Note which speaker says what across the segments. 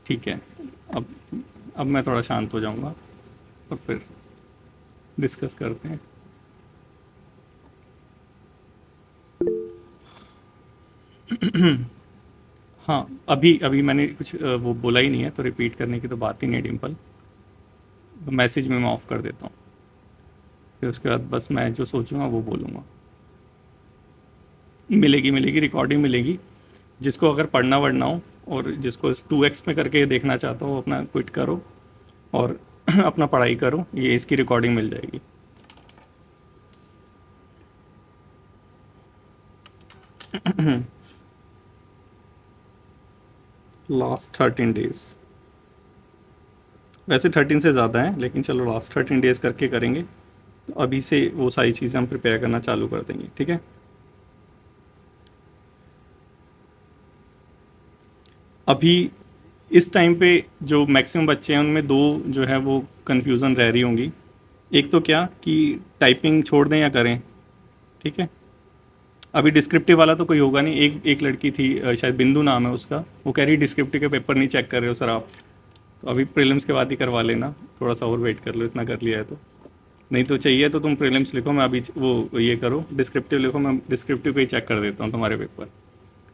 Speaker 1: ठीक है। अब अब मैं थोड़ा शांत हो जाऊंगा और फिर डिस्कस करते हैं। हाँ, अभी अभी मैंने कुछ वो बोला ही नहीं है, तो रिपीट करने की तो बात ही नहीं है डिम्पल। मैसेज में मैं ऑफ कर देता हूँ, फिर उसके बाद बस मैं जो सोचूंगा वो बोलूँगा। मिलेगी मिलेगी, रिकॉर्डिंग मिलेगी। जिसको अगर पढ़ना वढ़ना हो और जिसको 2x में करके देखना चाहता हो, अपना क्विट करो और अपना पढ़ाई करो, ये इसकी रिकॉर्डिंग मिल जाएगी। लास्ट 13 डेज, वैसे 13 से ज़्यादा है, लेकिन चलो लास्ट 13 डेज करके करेंगे। तो अभी से वो सारी चीज़ें हम प्रिपेयर करना चालू कर देंगे, ठीक है। अभी इस टाइम पे जो मैक्सिमम बच्चे हैं उनमें दो जो है वो कन्फ्यूज़न रह रही होंगी। एक तो क्या कि टाइपिंग छोड़ दें या करें, ठीक है। अभी डिस्क्रिप्टिव वाला तो कोई होगा नहीं। एक एक लड़की थी, शायद बिंदु नाम है उसका, वो कह रही डिस्क्रिप्टिव के पेपर नहीं चेक कर रहे हो सर आप। तो अभी प्रीलिम्स के बाद ही करवा लेना, थोड़ा सा और वेट कर लो, इतना कर लिया है तो। नहीं तो चाहिए तो तुम प्रीलिम्स लिखो, मैं अभी वो ये करो डिस्क्रिप्टिव लिखो, मैं डिस्क्रिप्टिव को ही चेक कर देता हूँ तुम्हारे पेपर,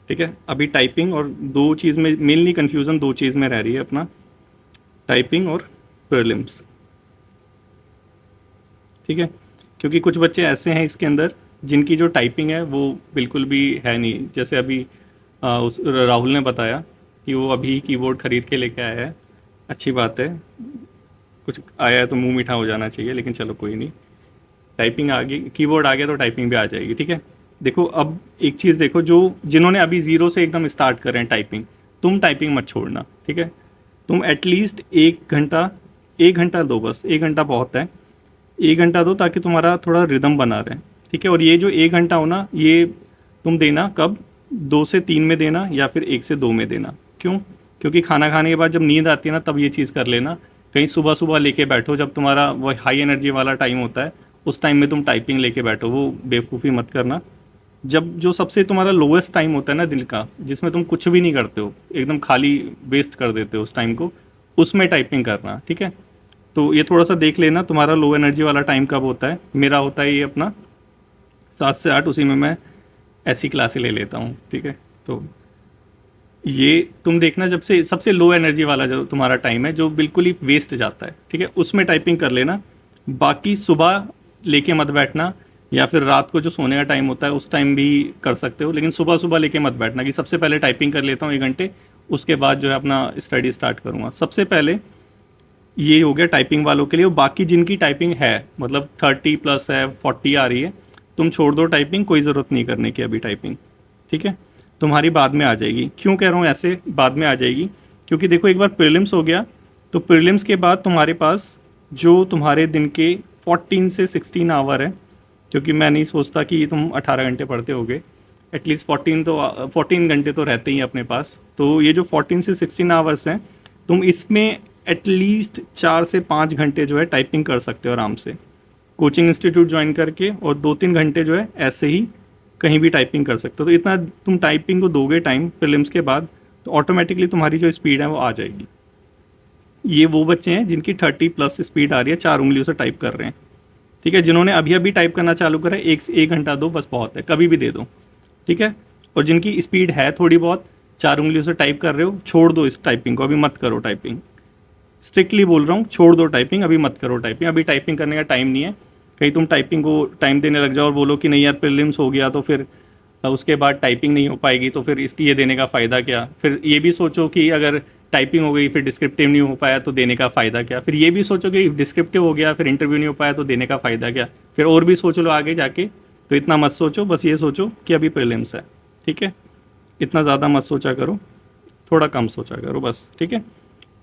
Speaker 1: ठीक है। अभी टाइपिंग और दो चीज़ में मेनली कन्फ्यूज़न दो चीज़ में रह रही है अपना, टाइपिंग और प्रीलिम्स, ठीक है। क्योंकि कुछ बच्चे ऐसे हैं इसके अंदर जिनकी जो टाइपिंग है वो बिल्कुल भी है नहीं। जैसे अभी उस राहुल ने बताया कि वो अभी कीबोर्ड खरीद के लेके आया है। अच्छी बात है, कुछ आया है तो मुंह मीठा हो जाना चाहिए, लेकिन चलो कोई नहीं। टाइपिंग आ गई, कीबोर्ड आ गया तो टाइपिंग भी आ जाएगी, ठीक है। देखो अब एक चीज़ देखो, जो जिन्होंने अभी ज़ीरो से एकदम स्टार्ट करें हैं टाइपिंग, तुम टाइपिंग मत छोड़ना, ठीक है। तुम एटलीस्ट 1 घंटा, 1 घंटा दो, बस 1 घंटा बहुत है। 1 घंटा दो ताकि तुम्हारा थोड़ा रिदम बना रहे, ठीक है। और ये जो 1 घंटा हो ना, ये तुम देना कब, 2 से 3 में देना या फिर 1 से 2 में देना। क्यों? क्योंकि खाना खाने के बाद जब नींद आती है ना, तब ये चीज़ कर लेना। कहीं सुबह सुबह लेके बैठो जब तुम्हारा वो हाई एनर्जी वाला टाइम होता है, उस टाइम में तुम टाइपिंग लेके बैठो, वो बेवकूफ़ी मत करना। जब जो सबसे तुम्हारा लोवेस्ट टाइम होता है ना दिन का, जिसमें तुम कुछ भी नहीं करते हो, एकदम खाली वेस्ट कर देते हो उस टाइम को, उसमें टाइपिंग करना, ठीक है। तो ये थोड़ा सा देख लेना तुम्हारा लो एनर्जी वाला टाइम कब होता है। मेरा होता है ये अपना 7 से 8, उसी में मैं ऐसी क्लासें ले लेता हूँ, ठीक है। तो ये तुम देखना, जब से सबसे लो एनर्जी वाला जो तुम्हारा टाइम है, जो बिल्कुल ही वेस्ट जाता है, ठीक है, उसमें टाइपिंग कर लेना। बाकी सुबह लेके मत बैठना, या फिर रात को जो सोने का टाइम होता है उस टाइम भी कर सकते हो, लेकिन सुबह सुबह लेके मत बैठना कि सबसे पहले टाइपिंग कर लेता हूँ 1 घंटे, उसके बाद जो है अपना स्टडी स्टार्ट करूँगा। सबसे पहले ये हो गया टाइपिंग वालों के लिए। और बाकी जिनकी टाइपिंग है, मतलब 30+ है, 40 आ रही है, तुम छोड़ दो टाइपिंग, कोई ज़रूरत नहीं करने की अभी टाइपिंग, ठीक है। तुम्हारी बाद में आ जाएगी। क्यों कह रहा हूँ ऐसे बाद में आ जाएगी? क्योंकि देखो एक बार प्रीलिम्स हो गया, तो प्रीलिम्स के बाद तुम्हारे पास जो तुम्हारे दिन के 14 से 16 आवर है, क्योंकि मैं नहीं सोचता कि तुम 18 घंटे पढ़ते होगे, एटलीस्ट 14 घंटे तो रहते ही हैं अपने पास। तो ये जो 14 से 16 आवर्स हैं, तुम इसमें एटलीस्ट 4 से 5 घंटे जो है टाइपिंग कर सकते हो आराम से, कोचिंग इंस्टीट्यूट ज्वाइन करके, और 2-3 घंटे जो है ऐसे ही कहीं भी टाइपिंग कर सकते हो। तो इतना तुम टाइपिंग को दोगे टाइम प्रीलिम्स के बाद, तो ऑटोमेटिकली तुम्हारी जो स्पीड है वो आ जाएगी। ये वो बच्चे हैं जिनकी 30+ स्पीड आ रही है, 4 उंगलियों से टाइप कर रहे हैं, ठीक है। जिन्होंने अभी अभी टाइप करना चालू करा है, 1 घंटा दो बस, बहुत है, कभी भी दे दो, ठीक है। और जिनकी स्पीड है थोड़ी बहुत, 4 उंगलियों से टाइप कर रहे हो, छोड़ दो इस टाइपिंग को, अभी मत करो टाइपिंग। स्ट्रिक्टली बोल रहा हूँ, छोड़ दो टाइपिंग, अभी मत करो टाइपिंग, अभी टाइपिंग करने का टाइम नहीं है। कहीं तुम टाइपिंग को टाइम देने लग जाओ और बोलो कि नहीं यार प्रीलिम्स हो गया तो फिर उसके बाद टाइपिंग नहीं हो पाएगी, तो फिर इसकी ये देने का फ़ायदा क्या। फिर ये भी सोचो कि अगर टाइपिंग हो गई फिर डिस्क्रिप्टिव नहीं हो पाया तो देने का फ़ायदा क्या। फिर ये भी सोचो कि डिस्क्रिप्टिव हो गया फिर इंटरव्यू नहीं हो पाया तो देने का फ़ायदा क्या। फिर और भी सोच लो आगे जाके। तो इतना मत सोचो, बस ये सोचो कि अभी प्रीलिम्स है, ठीक है। इतना ज़्यादा मत सोचा करो, थोड़ा कम सोचा करो बस, ठीक है।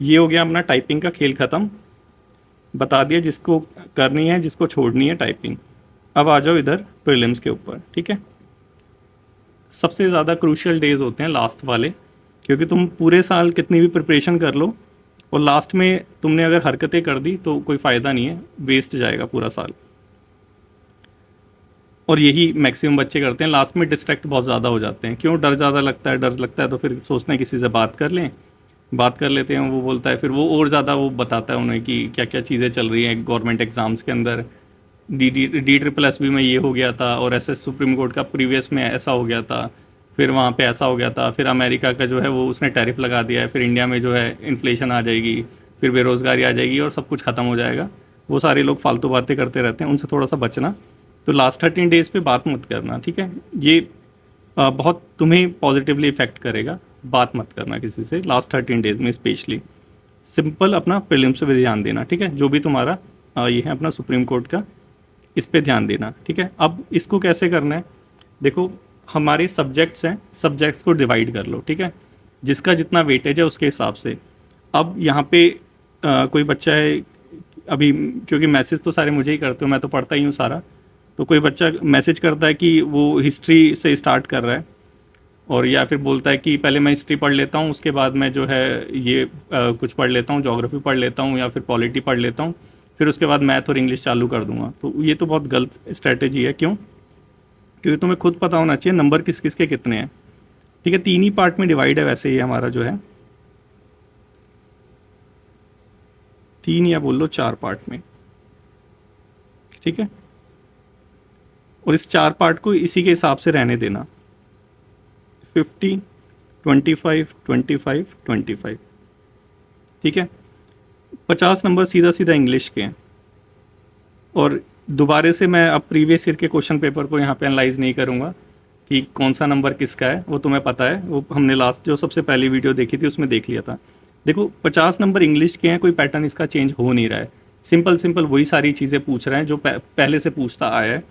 Speaker 1: ये हो गया अपना टाइपिंग का खेल ख़त्म, बता दिया जिसको करनी है जिसको छोड़नी है टाइपिंग। अब आ जाओ इधर प्रीलिम्स के ऊपर, ठीक है। सबसे ज़्यादा क्रूशियल डेज़ होते हैं लास्ट वाले, क्योंकि तुम पूरे साल कितनी भी प्रिपरेशन कर लो और लास्ट में तुमने अगर हरकतें कर दी तो कोई फ़ायदा नहीं है, वेस्ट जाएगा पूरा साल। और यही मैक्सिमम बच्चे करते हैं, लास्ट में डिस्ट्रैक्ट बहुत ज़्यादा हो जाते हैं। क्यों? डर ज़्यादा लगता है, डर लगता है तो फिर सोचते हैं किसी से बात कर लें, बात कर लेते हैं, वो बोलता है, फिर वो और ज़्यादा वो बताता है उन्हें कि क्या क्या चीज़ें चल रही हैं गवर्नमेंट एग्ज़ाम्स के अंदर। डी ट्रिपल एस बी में ये हो गया था, और एस एस सुप्रीम कोर्ट का प्रीवियस में ऐसा हो गया था, फिर वहाँ पे ऐसा हो गया था, फिर अमेरिका का जो है वो उसने टैरिफ लगा दिया है, फिर इंडिया में जो है इन्फ्लेशन आ जाएगी, फिर बेरोज़गारी आ जाएगी और सब कुछ ख़त्म हो जाएगा। वो सारे लोग फालतू बातें करते रहते हैं, उनसे थोड़ा सा बचना। तो लास्ट 13 डेज़ पे बात मत करना, ठीक है। ये बहुत तुम्हें पॉजिटिवली इफ़ेक्ट करेगा। बात मत करना किसी से लास्ट 13 डेज़ में स्पेशली। सिंपल अपना प्रीलिम्स पे ध्यान देना, ठीक है। जो भी तुम्हारा ये है अपना सुप्रीम कोर्ट का, इस पे ध्यान देना, ठीक है। अब इसको कैसे करना है, देखो हमारे सब्जेक्ट्स हैं, सब्जेक्ट्स को डिवाइड कर लो, ठीक है। जिसका जितना वेटेज है उसके हिसाब से। अब यहाँ पे कोई बच्चा है अभी, क्योंकि मैसेज तो सारे मुझे ही करते हो, मैं तो पढ़ता ही हूँ सारा। तो कोई बच्चा मैसेज करता है कि वो हिस्ट्री से स्टार्ट कर रहा है, और या फिर बोलता है कि पहले मैं हिस्ट्री पढ़ लेता हूँ, उसके बाद मैं जो है ये कुछ पढ़ लेता हूँ, ज्योग्राफी पढ़ लेता हूँ या फिर पॉलिटी पढ़ लेता हूँ, फिर उसके बाद मैथ और इंग्लिश चालू कर दूंगा। तो ये तो बहुत गलत स्ट्रैटेजी है। क्यों? क्योंकि तुम्हें खुद पता होना चाहिए नंबर किस किस के कितने हैं, ठीक है। 3 ही पार्ट में डिवाइड है वैसे, ये हमारा जो है 3 या बोल लो 4 पार्ट में, ठीक है। और इस 4 पार्ट को इसी के हिसाब से रहने देना, 50, 25, 25, 25, ठीक है। 50 नंबर सीधा सीधा इंग्लिश के हैं। और दोबारा से मैं अब प्रीवियस ईयर के क्वेश्चन पेपर को यहाँ पे एनालाइज नहीं करूँगा कि कौन सा नंबर किसका है, वो तुम्हें पता है, वो हमने लास्ट जो सबसे पहली वीडियो देखी थी उसमें देख लिया था। देखो 50 नंबर इंग्लिश के हैं, कोई पैटर्न इसका चेंज हो नहीं रहा है, सिंपल सिंपल वही सारी चीज़ें पूछ रहे हैं जो पहले से पूछता आया है।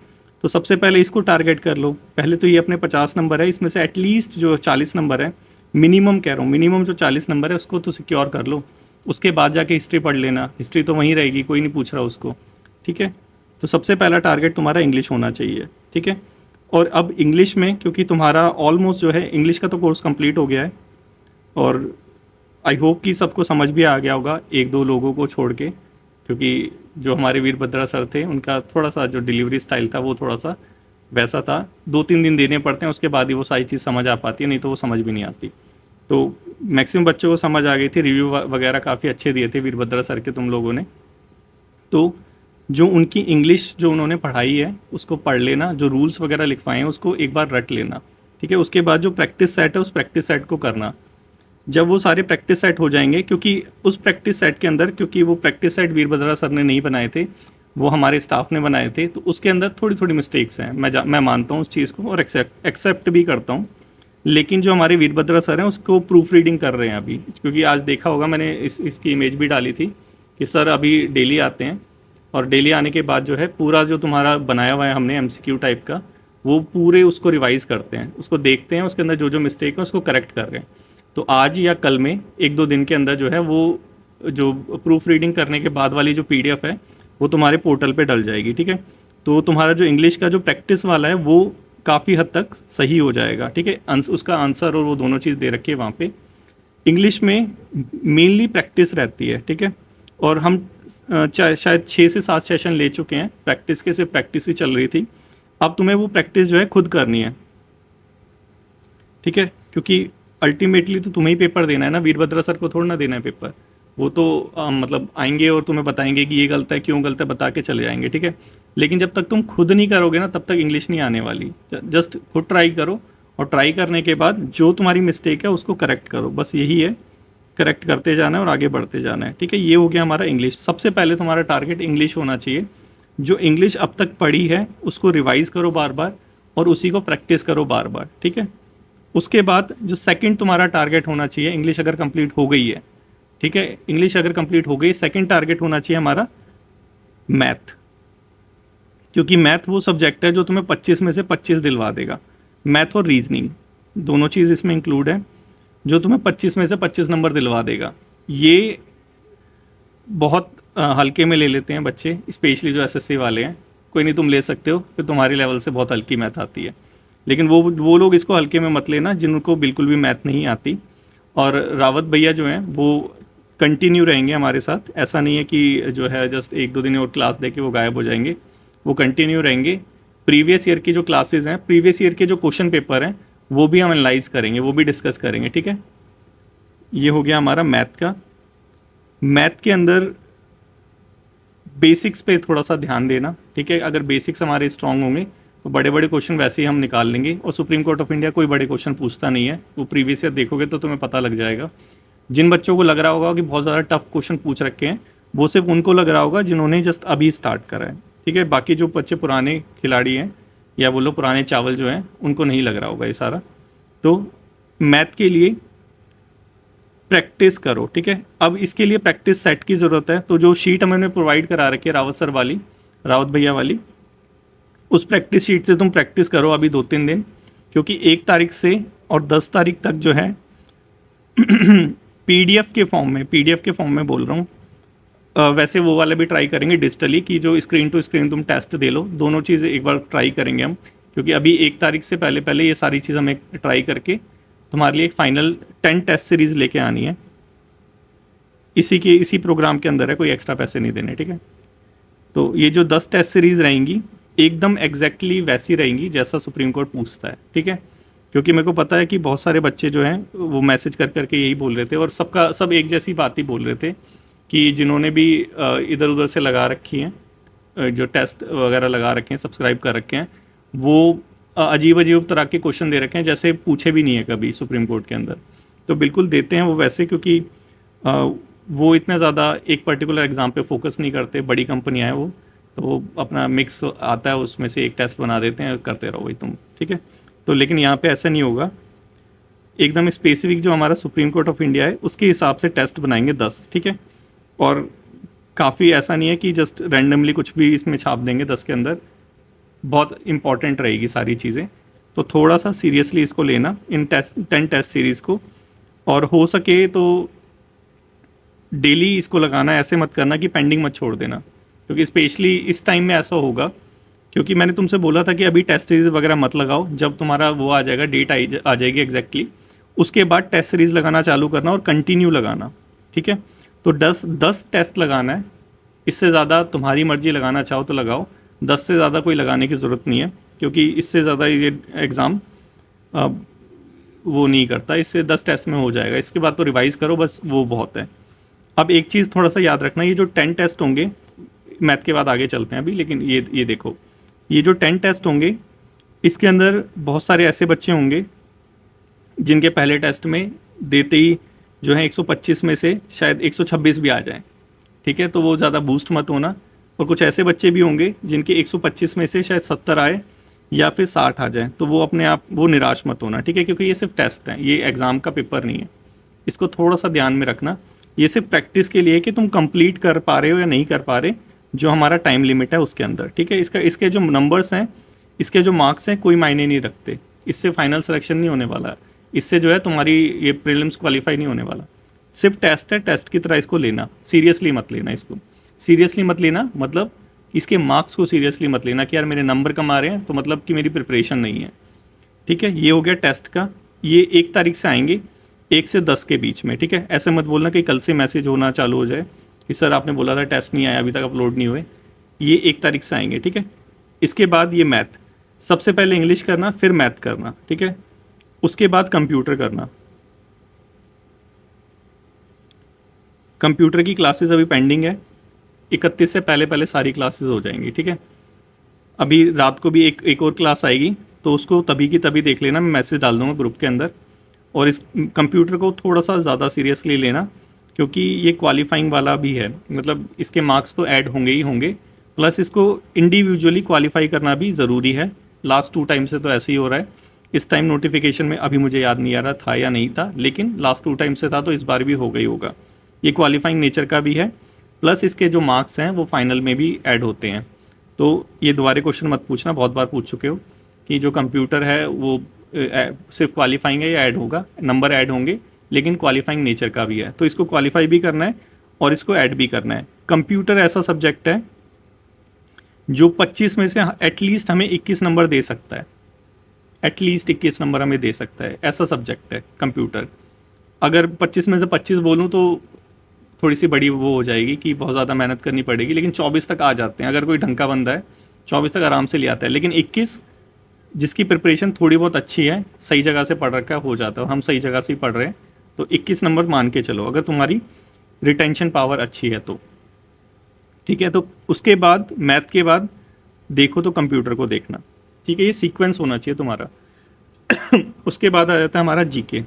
Speaker 1: तो सबसे पहले इसको टारगेट कर लो। पहले तो ये अपने 50 नंबर है, इसमें से एटलीस्ट जो 40 नंबर है, मिनिमम कह रहा हूँ, मिनिमम जो 40 नंबर है उसको तो सिक्योर कर लो। उसके बाद जाके हिस्ट्री पढ़ लेना, हिस्ट्री तो वहीं रहेगी, कोई नहीं पूछ रहा उसको, ठीक है। तो सबसे पहला टारगेट तुम्हारा इंग्लिश होना चाहिए, ठीक है। और अब इंग्लिश में क्योंकि तुम्हारा ऑलमोस्ट जो है इंग्लिश का तो कोर्स कंप्लीट हो गया है, और आई होप कि सबको समझ भी आ गया होगा, एक दो लोगों को छोड़ के, क्योंकि जो हमारे वीरभद्रा सर थे उनका थोड़ा सा जो डिलीवरी स्टाइल था वो थोड़ा सा वैसा था। 2-3 दिन देने पड़ते हैं, उसके बाद ही वो सारी चीज़ समझ आ पाती है, नहीं तो वो समझ भी नहीं आती। तो मैक्सिमम बच्चों को समझ आ गई थी, रिव्यू वगैरह काफ़ी अच्छे दिए थे वीरभद्रा सर के तुम लोगों ने। तो जो उनकी इंग्लिश जो उन्होंने पढ़ाई है उसको पढ़ लेना, जो रूल्स वगैरह लिखवाए हैं उसको एक बार रट लेना, ठीक है। उसके बाद जो प्रैक्टिस सेट है उस प्रैक्टिस सेट को करना। जब वो सारे प्रैक्टिस सेट हो जाएंगे, क्योंकि उस प्रैक्टिस सेट के अंदर, क्योंकि वो प्रैक्टिस सेट वीरभद्रा सर ने नहीं बनाए थे, वो हमारे स्टाफ ने बनाए थे, तो उसके अंदर थोड़ी थोड़ी मिस्टेक्स हैं, मैं मानता हूँ उस चीज़ को और एक्सेप्ट भी करता हूँ। लेकिन जो हमारे वीरभद्रा सर हैं उसको प्रूफ रीडिंग कर रहे हैं अभी, क्योंकि आज देखा होगा मैंने इसकी इमेज भी डाली थी कि सर अभी डेली आते हैं, और डेली आने के बाद जो है पूरा जो तुम्हारा बनाया हुआ है हमने एमसीक्यू टाइप का, वो पूरे उसको रिवाइज़ करते हैं, उसको देखते हैं, उसके अंदर जो जो मिस्टेक है उसको करेक्ट कर रहे हैं। तो आज या कल में 1-2 दिन के अंदर जो है वो जो प्रूफ रीडिंग करने के बाद वाली जो पीडीएफ है वो तुम्हारे पोर्टल पे डल जाएगी, ठीक है। तो तुम्हारा जो इंग्लिश का जो प्रैक्टिस वाला है वो काफ़ी हद तक सही हो जाएगा, ठीक है। उसका आंसर और वो दोनों चीज़ दे रखी है वहाँ पे। इंग्लिश में मेनली प्रैक्टिस रहती है, ठीक है। और हम शायद 6 से 7 सेशन ले चुके हैं प्रैक्टिस के, सिर्फ प्रैक्टिस ही चल रही थी। अब तुम्हें वो प्रैक्टिस जो है खुद करनी है, ठीक है। क्योंकि अल्टीमेटली तो तुम्हें ही पेपर देना है ना, वीरभद्रा सर को थोड़ा ना देना है पेपर। वो तो मतलब आएंगे और तुम्हें बताएंगे कि ये गलत है, क्यों गलत है, बता के चले जाएंगे, ठीक है। लेकिन जब तक तुम खुद नहीं करोगे ना तब तक इंग्लिश नहीं आने वाली। जस्ट खुद ट्राई करो, और ट्राई करने के बाद जो तुम्हारी मिस्टेक है उसको करेक्ट करो, बस यही है। करेक्ट करते जाना है और आगे बढ़ते जाना है, ठीक है। ये हो गया हमारा इंग्लिश। सबसे पहले तुम्हारा टारगेट इंग्लिश होना चाहिए। जो इंग्लिश अब तक पढ़ी है उसको रिवाइज करो बार बार, और उसी को प्रैक्टिस करो बार बार, ठीक है। उसके बाद जो सेकंड तुम्हारा टारगेट होना चाहिए, इंग्लिश अगर कंप्लीट हो गई है, ठीक है, इंग्लिश अगर कंप्लीट हो गई, सेकंड टारगेट होना चाहिए हमारा मैथ। क्योंकि मैथ वो सब्जेक्ट है जो तुम्हें 25 में से 25 दिलवा देगा। मैथ और रीजनिंग दोनों चीज़ इसमें इंक्लूड है, जो तुम्हें 25 में से 25 नंबर दिलवा देगा। ये बहुत हल्के में ले लेते हैं बच्चे, स्पेशली जो एसएससी वाले हैं। कोई नहीं, तुम ले सकते हो, फिर तुम्हारे लेवल से बहुत हल्की मैथ आती है। लेकिन वो लोग इसको हल्के में मत लेना जिनको बिल्कुल भी मैथ नहीं आती। और रावत भैया जो हैं वो कंटिन्यू रहेंगे हमारे साथ, ऐसा नहीं है कि जो है जस्ट 1-2 दिन और क्लास दे के वो गायब हो जाएंगे, वो कंटिन्यू रहेंगे। प्रीवियस ईयर की जो क्लासेस हैं, प्रीवियस ईयर के जो क्वेश्चन पेपर हैं वो भी हम एनालाइज करेंगे, वो भी डिस्कस करेंगे, ठीक है। ये हो गया हमारा मैथ का। मैथ के अंदर बेसिक्स पे थोड़ा सा ध्यान देना, ठीक है। अगर बेसिक्स हमारे स्ट्रांग होंगे तो बड़े बड़े क्वेश्चन वैसे ही हम निकाल लेंगे, और सुप्रीम कोर्ट ऑफ इंडिया कोई बड़े क्वेश्चन पूछता नहीं है, वो प्रीवियस ईयर देखोगे तो तुम्हें पता लग जाएगा। जिन बच्चों को लग रहा होगा कि बहुत ज़्यादा टफ क्वेश्चन पूछ रखे हैं, वो सिर्फ उनको लग रहा होगा जिन्होंने जस्ट अभी स्टार्ट करा है, ठीक है। बाकी जो बच्चे पुराने खिलाड़ी हैं या बोलो पुराने चावल जो हैं, उनको नहीं लग रहा होगा ये सारा। तो मैथ के लिए प्रैक्टिस करो, ठीक है। अब इसके लिए प्रैक्टिस सेट की ज़रूरत है, तो जो शीट हमने प्रोवाइड करा रखी है रावत सर वाली, रावत भैया वाली, उस प्रैक्टिस शीट से तुम प्रैक्टिस करो अभी 2-3 दिन, क्योंकि 1 तारीख से और 10 तारीख तक जो है पीडीएफ के फॉर्म में बोल रहा हूँ। वैसे वो वाला भी ट्राई करेंगे डिजिटली, कि जो स्क्रीन टू स्क्रीन तुम टेस्ट दे लो, दोनों चीज़ें एक बार ट्राई करेंगे हम, क्योंकि अभी 1 तारीख से पहले पहले ये सारी चीज़ हमें ट्राई करके तुम्हारे लिए एक फाइनल 10 टेस्ट सीरीज़ लेके आनी है। इसी प्रोग्राम के अंदर है, कोई एक्स्ट्रा पैसे नहीं देने, ठीक है। तो ये जो 10 टेस्ट सीरीज़ रहेंगी एकदम एग्जैक्टली वैसी रहेंगी जैसा सुप्रीम कोर्ट पूछता है, ठीक है। क्योंकि मेरे को पता है कि बहुत सारे बच्चे जो हैं वो मैसेज कर करके यही बोल रहे थे, और सब एक जैसी बात ही बोल रहे थे, कि जिन्होंने भी इधर उधर से लगा रखी हैं, जो टेस्ट वगैरह लगा रखे हैं, सब्सक्राइब कर रखे हैं, वो अजीब अजीब तरह के क्वेश्चन दे रखे हैं जैसे पूछे भी नहीं है कभी सुप्रीम कोर्ट के अंदर। तो बिल्कुल देते हैं वो वैसे, क्योंकि वो इतना ज़्यादा एक पर्टिकुलर एग्ज़ाम पे फोकस नहीं करते, बड़ी कंपनियाँ हैं वो, तो वो अपना मिक्स आता है उसमें से एक टेस्ट बना देते हैं, करते रहो भाई तुम, ठीक है। तो लेकिन यहाँ पे ऐसा नहीं होगा, एकदम स्पेसिफिक जो हमारा सुप्रीम कोर्ट ऑफ इंडिया है उसके हिसाब से टेस्ट बनाएंगे 10, ठीक है। और काफ़ी ऐसा नहीं है कि जस्ट रैंडमली कुछ भी इसमें छाप देंगे 10 के अंदर, बहुत इंपॉर्टेंट रहेगी सारी चीज़ें। तो थोड़ा सा सीरियसली इसको लेना, इन 10 टेस्ट सीरीज़ को, और हो सके तो डेली इसको लगाना, ऐसे मत करना कि पेंडिंग मत छोड़ देना, क्योंकि स्पेशली इस टाइम में ऐसा होगा, क्योंकि मैंने तुमसे बोला था कि अभी टेस्ट सीरीज़ वगैरह मत लगाओ, जब तुम्हारा वो आ जाएगा, डेट आ जाएगी एग्जैक्टली, उसके बाद टेस्ट सीरीज़ लगाना चालू करना और कंटिन्यू लगाना, ठीक है। तो 10 टेस्ट लगाना है, इससे ज़्यादा तुम्हारी मर्जी, लगाना चाहो तो लगाओ, 10 से ज़्यादा कोई लगाने की ज़रूरत नहीं है, क्योंकि इससे ज़्यादा ये एग्ज़ाम वो नहीं करता, इससे 10 टेस्ट में हो जाएगा, इसके बाद तो रिवाइज़ करो बस, वो बहुत है। अब एक चीज़ थोड़ा सा याद रखना, ये जो 10 टेस्ट होंगे, मैथ के बाद आगे चलते हैं अभी, लेकिन ये देखो, ये जो 10 टेस्ट होंगे, इसके अंदर बहुत सारे ऐसे बच्चे होंगे जिनके पहले टेस्ट में देते ही जो है 125 में से शायद 126 भी आ जाएं, ठीक है। तो वो ज़्यादा बूस्ट मत होना। और कुछ ऐसे बच्चे भी होंगे जिनके 125 में से शायद 70 आए या फिर 60 आ जाए, तो वो अपने आप वो निराश मत होना, ठीक है, क्योंकि ये सिर्फ टेस्ट है, ये एग्ज़ाम का पेपर नहीं है। इसको थोड़ा सा ध्यान में रखना, ये सिर्फ प्रैक्टिस के लिए कि तुम कंप्लीट कर पा रहे हो या नहीं कर पा रहे, जो हमारा टाइम लिमिट है उसके अंदर, ठीक है। इसके जो नंबर्स हैं, इसके जो मार्क्स हैं, कोई मायने नहीं रखते, इससे फाइनल सिलेक्शन नहीं होने वाला, इससे जो है तुम्हारी ये प्रीलिम्स क्वालिफाई नहीं होने वाला। सिर्फ टेस्ट है, टेस्ट की तरह इसको लेना, सीरियसली मत लेना इसको, सीरियसली मत लेना, मतलब इसके मार्क्स को सीरियसली मत लेना कि यार मेरे नंबर कम आ रहे हैं तो मतलब कि मेरी प्रिपरेशन नहीं है, ठीक है। ये हो गया टेस्ट का। ये 1 तारीख से आएंगे, 1 से 10 के बीच में, ठीक है। ऐसे मत बोलना कि कल से मैसेज होना चालू हो जाए कि सर आपने बोला था टेस्ट नहीं आया, अभी तक अपलोड नहीं हुए। ये 1 तारीख से आएंगे, ठीक है। इसके बाद ये मैथ, सबसे पहले इंग्लिश करना, फिर मैथ करना, ठीक है। उसके बाद कंप्यूटर करना। कंप्यूटर की क्लासेस अभी पेंडिंग है, 31 से पहले पहले सारी क्लासेस हो जाएंगी, ठीक है। अभी रात को भी एक और क्लास आएगी, तो उसको तभी की तभी देख लेना, मैं मैसेज डाल दूँगा ग्रुप के अंदर। और इस कंप्यूटर को थोड़ा सा ज़्यादा सीरियसली लेना, क्योंकि ये क्वालिफाइंग वाला भी है, मतलब इसके मार्क्स तो ऐड होंगे ही होंगे, प्लस इसको इंडिविजुअली क्वालिफाई करना भी ज़रूरी है। लास्ट 2 टाइम से तो ऐसे ही हो रहा है, इस टाइम नोटिफिकेशन में अभी मुझे याद नहीं आ रहा था या नहीं था, लेकिन लास्ट 2 टाइम से था, तो इस बार भी हो गई होगा। ये क्वालिफाइंग नेचर का भी है, प्लस इसके जो मार्क्स हैं वो फाइनल में भी ऐड होते हैं। तो ये दोबारा क्वेश्चन मत पूछना, बहुत बार पूछ चुके हो कि जो कंप्यूटर है वो सिर्फ क्वालिफाइंग है या ऐड होगा, नंबर ऐड होंगे, लेकिन क्वालिफाइंग नेचर का भी है, तो इसको क्वालिफाई भी करना है और इसको ऐड भी करना है। कंप्यूटर ऐसा सब्जेक्ट है जो 25 में से एटलीस्ट हमें 21 नंबर दे सकता है, एटलीस्ट 21 नंबर हमें दे सकता है, ऐसा सब्जेक्ट है कंप्यूटर। अगर 25 में से 25 बोलूँ तो थोड़ी सी बड़ी वो हो जाएगी कि बहुत ज़्यादा मेहनत करनी पड़ेगी, लेकिन 24 तक आ जाते हैं, अगर कोई ढंग का बंदा है 24 तक आराम से ले आता है। लेकिन 21 जिसकी प्रिपरेशन थोड़ी बहुत अच्छी है, सही जगह से पढ़ रखा है, हो जाता है, और हम सही जगह से ही पढ़ रहे हैं, तो 21 नंबर मान के चलो अगर तुम्हारी रिटेंशन पावर अच्छी है तो। ठीक है, तो उसके बाद मैथ के बाद देखो तो कंप्यूटर को देखना। ठीक है, ये सीक्वेंस होना चाहिए तुम्हारा। उसके बाद आ जाता है हमारा जीके।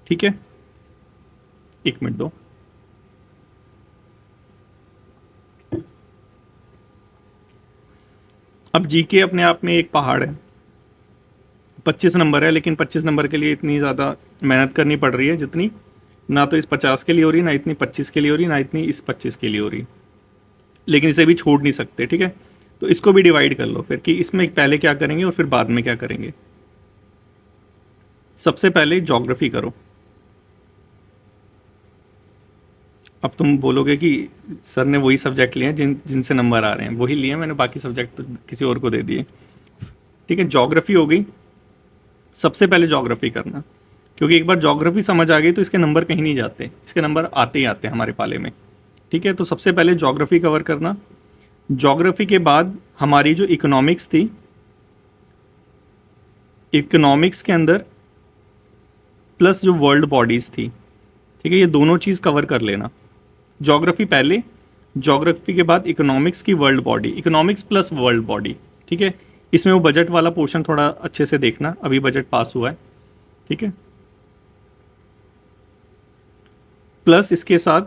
Speaker 1: ठीक है, 1 मिनट दो। अब जीके अपने आप में एक पहाड़ है। 25 नंबर है, लेकिन 25 नंबर के लिए इतनी ज़्यादा मेहनत करनी पड़ रही है जितनी ना तो इस 50 के लिए हो रही, ना इतनी 25 के लिए हो रही, ना इतनी इस 25 के लिए हो रही। लेकिन इसे भी छोड़ नहीं सकते। ठीक है, तो इसको भी डिवाइड कर लो फिर कि इसमें पहले क्या करेंगे और फिर बाद में क्या करेंगे। सबसे पहले ज्योग्राफी करो। अब तुम बोलोगे कि सर ने वही सब्जेक्ट लिए हैं जिनसे नंबर आ रहे हैं। वही लिए मैंने, बाकी सब्जेक्ट तो किसी और को दे दिए। ठीक है, ज्योग्राफी हो गई। सबसे पहले ज्योग्राफी करना, क्योंकि एक बार ज्योग्राफी समझ आ गई तो इसके नंबर कहीं नहीं जाते, इसके नंबर आते ही आते हैं हमारे पाले में। ठीक है, तो सबसे पहले ज्योग्राफी कवर करना। ज्योग्राफी के बाद हमारी जो इकोनॉमिक्स थी, इकोनॉमिक्स के अंदर प्लस जो वर्ल्ड बॉडीज़ थी। ठीक है, ये दोनों चीज़ कवर कर लेना। ज्योग्राफी पहले, ज्योग्राफी के बाद इकोनॉमिक्स की world body, economics plus world body. ठीक है, इसमें वो बजट वाला पोर्शन थोड़ा अच्छे से देखना, अभी बजट पास हुआ है। ठीक है, प्लस इसके साथ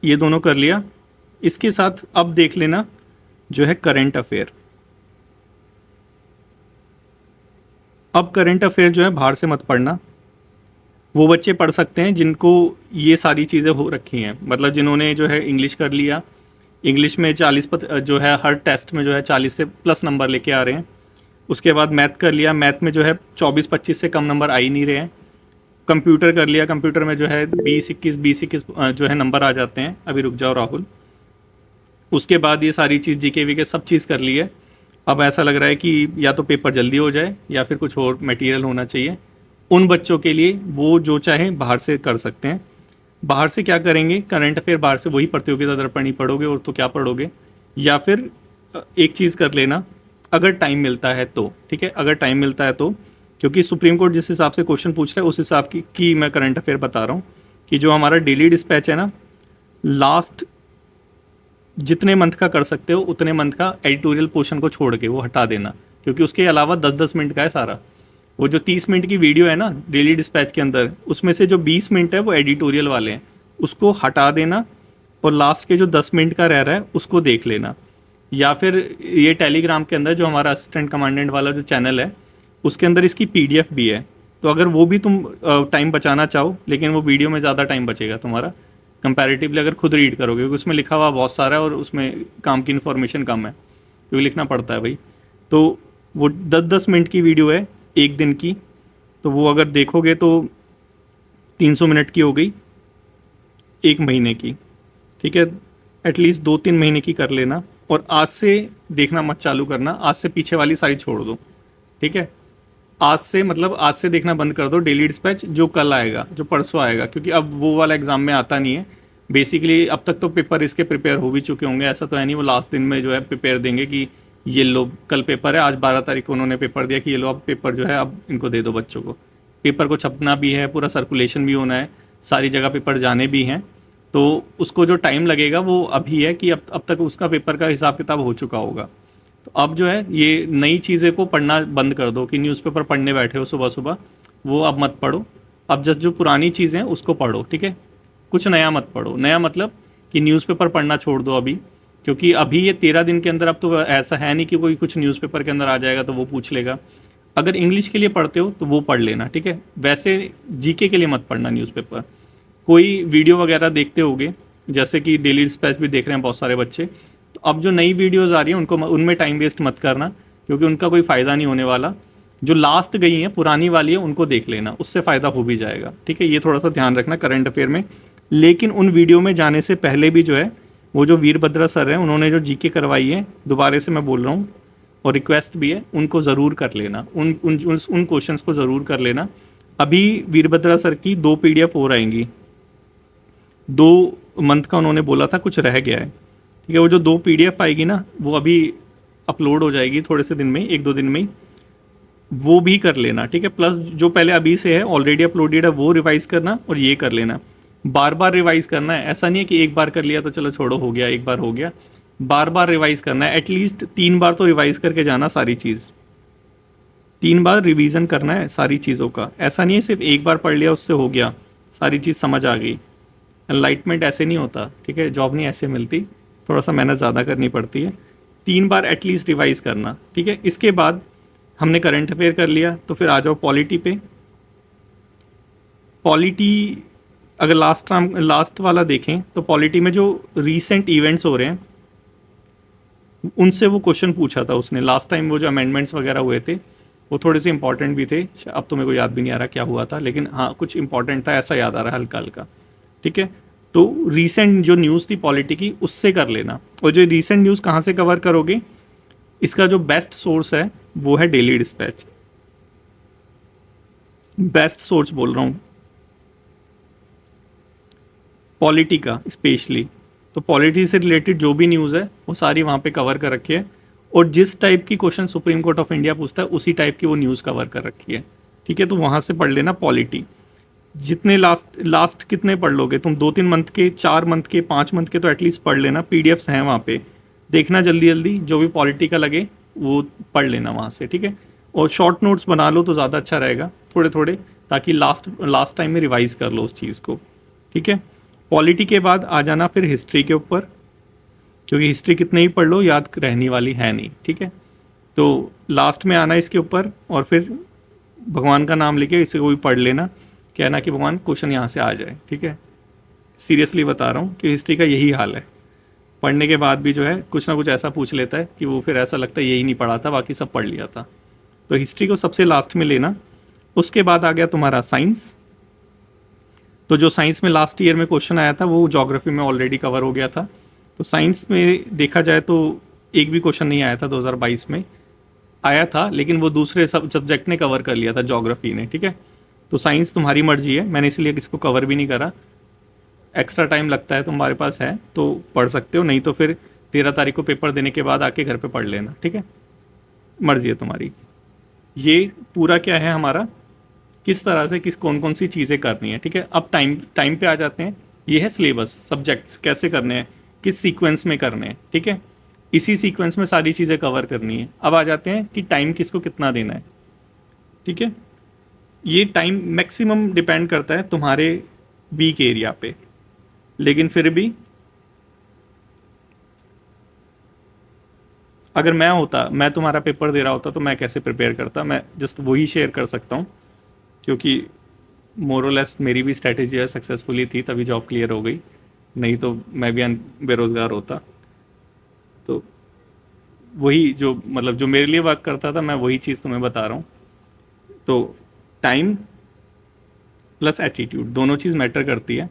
Speaker 1: ये दोनों कर लिया। इसके साथ अब देख लेना जो है करंट अफेयर। अब करंट अफेयर जो है बाहर से मत पढ़ना। वो बच्चे पढ़ सकते हैं जिनको ये सारी चीज़ें हो रखी हैं, मतलब जिन्होंने जो है इंग्लिश कर लिया, इंग्लिश में 40 जो है हर टेस्ट में जो है 40 से प्लस नंबर लेके आ रहे हैं। उसके बाद मैथ कर लिया, मैथ में जो है 24-25 से कम नंबर आ ही नहीं रहे हैं। कंप्यूटर कर लिया, कंप्यूटर में जो है 20-21 जो है नंबर आ जाते हैं। अभी रुक जाओ राहुल। उसके बाद ये सारी चीज़ जीके वीके सब चीज़ कर ली है। अब ऐसा लग रहा है कि या तो पेपर जल्दी हो जाए या फिर कुछ और मटेरियल होना चाहिए। उन बच्चों के लिए वो जो चाहे बाहर से कर सकते हैं। बाहर से क्या करेंगे, करंट अफेयर बाहर से वही प्रतियोगिता दर्पण ही पढ़ोगे, और तो क्या पढ़ोगे। या फिर एक चीज़ कर लेना, अगर टाइम मिलता है तो। ठीक है, अगर टाइम मिलता है तो, क्योंकि सुप्रीम कोर्ट जिस हिसाब से क्वेश्चन पूछ रहा है उस हिसाब की मैं करंट अफेयर बता रहा हूँ कि जो हमारा डेली डिस्पैच है ना, लास्ट जितने मंथ का कर सकते हो उतने मंथ का एडिटोरियल पोर्शन को छोड़ के वो हटा देना, क्योंकि उसके अलावा 10-10 मिनट का है सारा। वो जो 30 मिनट की वीडियो है ना डेली डिस्पैच के अंदर, उसमें से जो 20 मिनट है वो एडिटोरियल वाले हैं, उसको हटा देना और लास्ट के जो 10 मिनट का रह रहा है उसको देख लेना। या फिर ये टेलीग्राम के अंदर जो हमारा असिस्टेंट कमांडेंट वाला जो चैनल है उसके अंदर इसकी पीडीएफ भी है, तो अगर वो भी तुम टाइम बचाना चाहो, लेकिन वो वीडियो में ज़्यादा टाइम बचेगा तुम्हारा कंपैरेटिवली अगर खुद रीड करोगे, क्योंकि उसमें लिखा हुआ बहुत सारा है और उसमें काम की इन्फॉर्मेशन कम है, क्योंकि लिखना पड़ता है भाई। तो वो 10-10 मिनट की वीडियो है एक दिन की, तो वो अगर देखोगे तो 300 मिनट की हो गई एक महीने की। ठीक है, एटलीस्ट 2-3 महीने की कर लेना, और आज से देखना मत चालू करना, आज से पीछे वाली सारी छोड़ दो। ठीक है, आज से मतलब आज से देखना बंद कर दो डेली डिस्पैच, जो कल आएगा जो परसों आएगा, क्योंकि अब वो वाला एग्ज़ाम में आता नहीं है बेसिकली। अब तक तो पेपर इसके प्रिपेयर हो भी चुके होंगे, ऐसा तो है नहीं वो लास्ट दिन में जो है प्रिपेयर देंगे कि ये लो कल पेपर है, आज 12 तारीख को उन्होंने पेपर दिया कि ये लो अब पेपर जो है अब इनको दे दो बच्चों को। पेपर को छपना भी है, पूरा सर्कुलेशन भी होना है, सारी जगह पेपर जाने भी हैं, तो उसको जो टाइम लगेगा वो अभी है कि अब तक उसका पेपर का हिसाब किताब हो चुका होगा। तो अब जो है ये नई चीज़ें को पढ़ना बंद कर दो कि न्यूज़पेपर पढ़ने बैठे हो सुबह सुबह, वो अब मत पढ़ो। अब जस्ट जो पुरानी चीज़ें हैं उसको पढ़ो। ठीक है, कुछ नया मत पढ़ो। नया मतलब कि न्यूज़पेपर पढ़ना छोड़ दो अभी, क्योंकि अभी ये 13 दिन के अंदर अब तो ऐसा है नहीं कि कोई कुछ न्यूज़पेपर के अंदर आ जाएगा तो वो पूछ लेगा। अगर इंग्लिश के लिए पढ़ते हो तो वो पढ़ लेना। ठीक है, वैसे जीके के लिए मत पढ़ना न्यूज़पेपर। कोई वीडियो वगैरह देखते होगे, जैसे कि डेली डिस्पैच भी देख रहे हैं बहुत सारे बच्चे, तो अब जो नई वीडियोस आ रही हैं उनको उनमें टाइम वेस्ट मत करना, क्योंकि उनका कोई फ़ायदा नहीं होने वाला। जो लास्ट गई हैं पुरानी वाली है उनको देख लेना, उससे फ़ायदा हो भी जाएगा। ठीक है, ये थोड़ा सा ध्यान रखना करंट अफेयर में। लेकिन उन वीडियो में जाने से पहले भी जो है वो जो वीरभद्रा सर हैं उन्होंने जो जीके करवाई है, दोबारा से मैं बोल रहा हूँ और रिक्वेस्ट भी है, उनको ज़रूर कर लेना, उन क्वेश्चंस को ज़रूर कर लेना। अभी वीरभद्रा सर की 2 PDF और आएंगी, 2 मंथ का उन्होंने बोला था, कुछ रह गया है। ठीक है, वो जो 2 PDF आएगी ना वो अभी अपलोड हो जाएगी थोड़े से दिन में, 1-2 दिन में ही। वो भी कर लेना, ठीक है। प्लस जो पहले अभी से है ऑलरेडी अपलोडेड है वो रिवाइज करना, और ये कर लेना। बार बार रिवाइज करना है, ऐसा नहीं है कि एक बार कर लिया तो चलो छोड़ो हो गया, एक बार हो गया। बार बार रिवाइज करना है, एटलीस्ट 3 बार तो रिवाइज करके जाना सारी चीज़। 3 बार रिवीजन करना है सारी चीज़ों का, ऐसा नहीं है सिर्फ एक बार पढ़ लिया उससे हो गया, सारी चीज़ समझ आ गई। एनलाइटमेंट ऐसे नहीं होता, ठीक है, जॉब नहीं ऐसे मिलती, थोड़ा सा मेहनत ज़्यादा करनी पड़ती है। 3 बार एटलीस्ट रिवाइज करना, ठीक है। इसके बाद हमने करंट अफेयर कर लिया, तो फिर आ जाओ पॉलिटी पे। पॉलिटी अगर लास्ट वाला देखें तो पॉलिटी में जो रीसेंट इवेंट्स हो रहे हैं उनसे वो क्वेश्चन पूछा था उसने लास्ट टाइम। वो जो अमेंडमेंट्स वगैरह हुए थे वो थोड़े से इंपॉर्टेंट भी थे, अब तो मेरे को याद भी नहीं आ रहा क्या हुआ था, लेकिन हाँ कुछ इंपॉर्टेंट था ऐसा याद आ रहा है हल्का हल्का, ठीक है। तो रीसेंट जो न्यूज़ थी पॉलिटी की उससे कर लेना। और जो रीसेंट न्यूज़ कहाँ से कवर करोगे, इसका जो बेस्ट सोर्स है वो है डेली डिस्पैच। बेस्ट सोर्स बोल रहा हूँ पॉलिटी का स्पेशली। तो पॉलिटी से रिलेटेड जो भी न्यूज़ है वो सारी वहाँ पे कवर कर रखी है, और जिस टाइप की question supreme court of India पूछता है उसी टाइप की वो न्यूज़ कवर कर रखी है, ठीक है। तो वहाँ से पढ़ लेना पॉलिटी। जितने लास्ट कितने पढ़ लोगे तुम, 2-3 मंथ के, 4 मंथ के, 5 मंथ के तो एटलीस्ट पढ़ लेना। पीडीएफ्स हैं वहाँ पे, देखना जल्दी जल्दी, जो भी पॉलिटी का लगे वो पढ़ लेना वहाँ से, ठीक है। और शॉर्ट नोट्स बना लो तो ज़्यादा अच्छा रहेगा, थोड़े थोड़े, ताकि लास्ट टाइम में रिवाइज कर लो उस चीज़ को, ठीक है। पॉलिटी के बाद आ जाना फिर हिस्ट्री के ऊपर, क्योंकि हिस्ट्री कितने ही पढ़ लो याद रहने वाली है नहीं, ठीक है। तो लास्ट में आना इसके ऊपर, और फिर भगवान का नाम लेके इसे को भी पढ़ लेना, कहना कि भगवान क्वेश्चन यहाँ से आ जाए, ठीक है। सीरियसली बता रहा हूँ कि हिस्ट्री का यही हाल है, पढ़ने के बाद भी जो है कुछ ना कुछ ऐसा पूछ लेता है कि वो फिर ऐसा लगता है यही नहीं पढ़ा था, बाकी सब पढ़ लिया था। तो हिस्ट्री को सबसे लास्ट में लेना। उसके बाद आ गया तुम्हारा साइंस। तो जो साइंस में लास्ट ईयर में क्वेश्चन आया था वो ज्योग्राफी में ऑलरेडी कवर हो गया था। तो साइंस में देखा जाए तो एक भी क्वेश्चन नहीं आया था, 2022 में आया था, लेकिन वो दूसरे सब सब्जेक्ट ने कवर कर लिया था, ज्योग्राफी ने, ठीक है। तो साइंस तुम्हारी मर्जी है, मैंने इसलिए इसको कवर भी नहीं करा। एक्स्ट्रा टाइम लगता है तुम्हारे पास है तो पढ़ सकते हो, नहीं तो फिर 13 तारीख को पेपर देने के बाद आके घर पे पढ़ लेना, ठीक है, मर्जी है तुम्हारी। ये पूरा क्या है हमारा, किस तरह से किस कौन कौन सी चीज़ें करनी है, ठीक है। अब टाइम टाइम पे आ जाते हैं। ये है सिलेबस, सब्जेक्ट्स कैसे करने हैं, किस सीक्वेंस में करने हैं, ठीक है। इसी सीक्वेंस में सारी चीज़ें कवर करनी है। अब आ जाते हैं कि टाइम किसको कितना देना है, ठीक है। ये टाइम मैक्सिमम डिपेंड करता है तुम्हारे वीक एरिया पे, लेकिन फिर भी अगर मैं तुम्हारा पेपर दे रहा होता तो मैं कैसे प्रिपेयर करता, मैं जस्ट वही शेयर कर सकता हूँ, क्योंकि मोरलेस मेरी भी स्ट्रैटेजी है सक्सेसफुली थी तभी जॉब क्लियर हो गई, नहीं तो मैं भी बेरोज़गार होता। तो वही जो मतलब जो मेरे लिए वर्क करता था मैं वही चीज़ तुम्हें बता रहा हूँ। तो टाइम प्लस एटीट्यूड दोनों चीज़ मैटर करती है।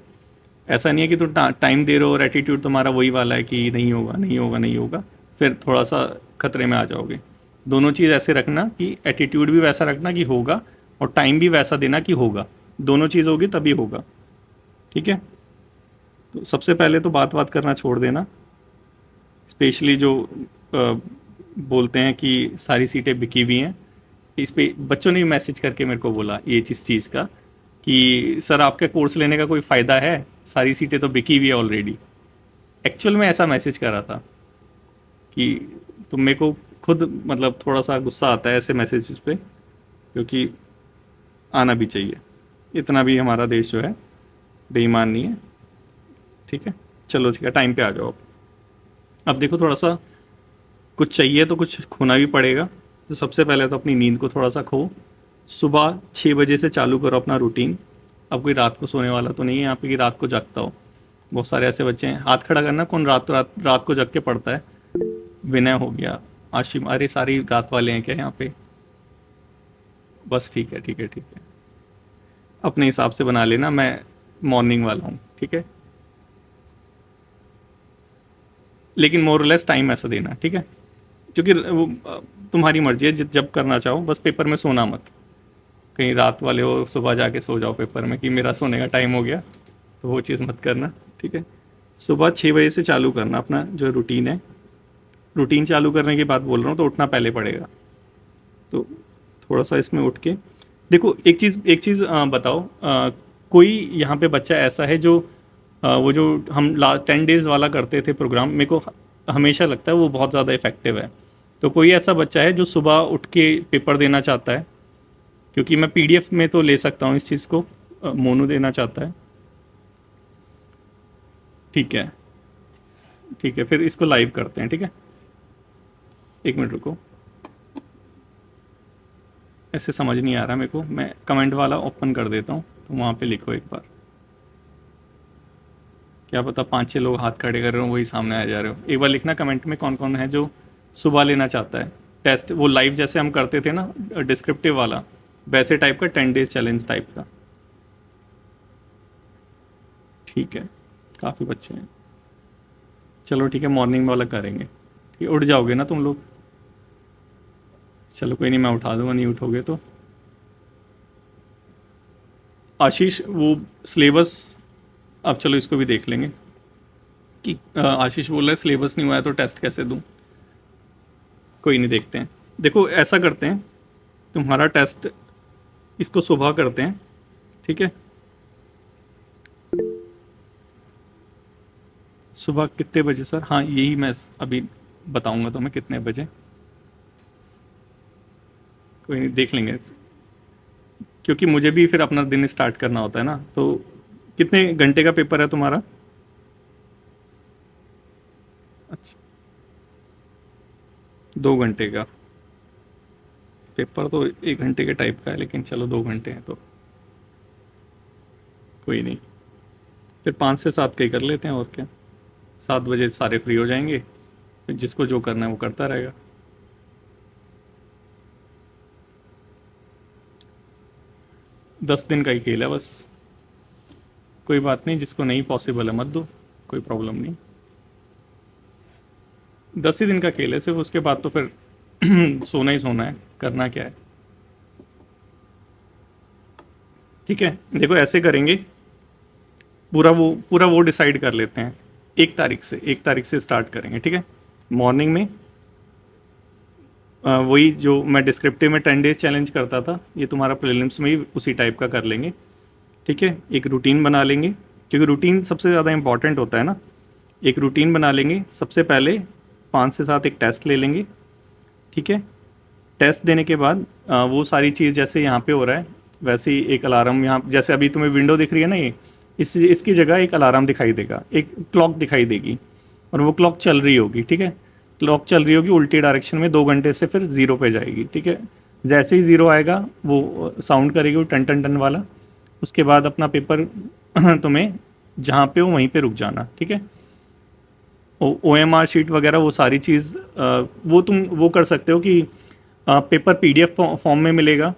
Speaker 1: ऐसा नहीं है कि तुम टाइम दे रहे हो और एटीट्यूड तुम्हारा वही वाला है कि नहीं होगा नहीं होगा नहीं होगा, फिर थोड़ा सा खतरे में आ जाओगे। दोनों चीज़ ऐसे रखना कि एटीट्यूड भी वैसा रखना कि होगा, और टाइम भी वैसा देना कि होगा। दोनों चीज़ होगी तभी होगा, ठीक है। तो सबसे पहले तो बात करना छोड़ देना, स्पेशली जो बोलते हैं कि सारी सीटें बिकी हुई हैं। इस पे बच्चों ने भी मैसेज करके मेरे को बोला ये चीज़ का कि सर आपके कोर्स लेने का कोई फ़ायदा है, सारी सीटें तो बिकी हुई है ऑलरेडी। एक्चुअल में ऐसा मैसेज करा था कि तुम मेरे को खुद मतलब थोड़ा सा गुस्सा आता है ऐसे मैसेजेस पे, क्योंकि आना भी चाहिए, इतना भी हमारा देश जो है बेईमान नहीं है, ठीक है। चलो ठीक है, टाइम पे आ जाओ। अब देखो थोड़ा सा कुछ चाहिए तो कुछ खोना भी पड़ेगा। तो सबसे पहले तो अपनी नींद को थोड़ा सा खो, सुबह 6 बजे से चालू करो अपना रूटीन। अब कोई रात को सोने वाला तो नहीं है यहाँ पे कि रात को जगता हो, बहुत सारे ऐसे बच्चे हैं। हाथ खड़ा करना कौन रात को जग के पढ़ता है। विनय हो गया, आशिम, अरे सारी रात वाले हैं क्या यहाँ पे, बस ठीक है ठीक है ठीक है, अपने हिसाब से बना लेना, मैं मॉर्निंग वाला हूँ, ठीक है। लेकिन मोरलेस टाइम ऐसा देना, ठीक है, क्योंकि वो तुम्हारी मर्जी है जब करना चाहो, बस पेपर में सोना मत। कहीं रात वाले हो सुबह जाके सो जाओ पेपर में कि मेरा सोने का टाइम हो गया, तो वो चीज़ मत करना, ठीक है। सुबह 6 बजे से चालू करना अपना जो रूटीन है। रूटीन चालू करने की बात बोल रहा हूँ तो उठना पहले पड़ेगा। तो थोड़ा सा इसमें उठ के देखो, एक चीज़ बताओ, कोई यहाँ पे बच्चा ऐसा है जो वो जो हम 10 डेज़ वाला करते थे प्रोग्राम, मेरे को हमेशा लगता है वो बहुत ज़्यादा इफ़ेक्टिव है। तो कोई ऐसा बच्चा है जो सुबह उठ के पेपर देना चाहता है, क्योंकि मैं पीडीएफ में तो ले सकता हूँ इस चीज़ को, मोनू देना चाहता है। ठीक है, ठीक है, फिर इसको लाइव करते हैं। ठीक है, एक मिनट रुको, ऐसे समझ नहीं आ रहा मेरे को, मैं कमेंट वाला ओपन कर देता हूँ, तो वहाँ पे लिखो एक बार। क्या पता 5-6 लोग हाथ खड़े कर रहे हो, वही सामने आ जा रहे हो। एक बार लिखना कमेंट में कौन कौन है जो सुबह लेना चाहता है टेस्ट, वो लाइव जैसे हम करते थे ना, डिस्क्रिप्टिव वाला, वैसे टाइप का 10 डेज़ चैलेंज टाइप का। ठीक है, काफ़ी बच्चे हैं। चलो ठीक है, मॉर्निंग वाला करेंगे। ठीक है, उठ जाओगे ना तुम लोग? चलो कोई नहीं, मैं उठा दूंगा, नहीं उठोगे तो। आशीष, वो सिलेबस, अब चलो इसको भी देख लेंगे कि आशीष बोल रहा है सिलेबस नहीं हुआ है तो टेस्ट कैसे दूं। कोई नहीं, देखते हैं। देखो ऐसा करते हैं, तुम्हारा टेस्ट इसको सुबह करते हैं। ठीक है, सुबह कितने बजे सर? हाँ, यही मैं अभी बताऊंगा तुम्हें कितने बजे। कोई नहीं, देख लेंगे, क्योंकि मुझे भी फिर अपना दिन स्टार्ट करना होता है ना। तो कितने घंटे का पेपर है तुम्हारा? अच्छा, 2 घंटे का पेपर तो 1 घंटे के टाइप का है, लेकिन चलो 2 घंटे हैं तो कोई नहीं, फिर 5 से 7 का ही कर लेते हैं, और क्या। 7 बजे सारे फ्री हो जाएंगे, फिर जिसको जो करना है वो करता रहेगा। दस दिन का ही खेल है बस, कोई बात नहीं, जिसको नहीं पॉसिबल है मत दो, कोई प्रॉब्लम नहीं। 10 ही दिन का खेल है सिर्फ, उसके बाद तो फिर सोना ही सोना है, करना क्या है। ठीक है, देखो ऐसे करेंगे, पूरा वो डिसाइड कर लेते हैं। 1 तारीख से स्टार्ट करेंगे। ठीक है, मॉर्निंग में वही जो मैं डिस्क्रिप्टिव में 10 डेज़ चैलेंज करता था, ये तुम्हारा प्रीलिम्स में ही उसी टाइप का कर लेंगे। ठीक है, एक रूटीन बना लेंगे, क्योंकि रूटीन सबसे ज़्यादा इंपॉर्टेंट होता है ना। एक रूटीन बना लेंगे, सबसे पहले 5 से 7 एक टेस्ट ले लेंगे। ठीक है, टेस्ट देने के बाद वो सारी चीज़ जैसे यहाँ पे हो रहा है, वैसे ही एक अलार्म, यहाँ जैसे अभी तुम्हें विंडो दिख रही है ना, ये इसकी जगह एक अलार्म दिखाई देगा, एक क्लॉक दिखाई देगी, और वो क्लॉक चल रही होगी। ठीक है, क्लॉक चल रही होगी उल्टी डायरेक्शन में, 2 घंटे से फिर 0 पे जाएगी। ठीक है, जैसे ही 0 आएगा वो साउंड करेगी, वो टन टन टन वाला। उसके बाद अपना पेपर तुम्हें जहाँ पे हो वहीं पे रुक जाना। ठीक है, OMR शीट वगैरह वो सारी चीज़ वो तुम वो कर सकते हो कि पेपर PDF फॉर्म में मिलेगा,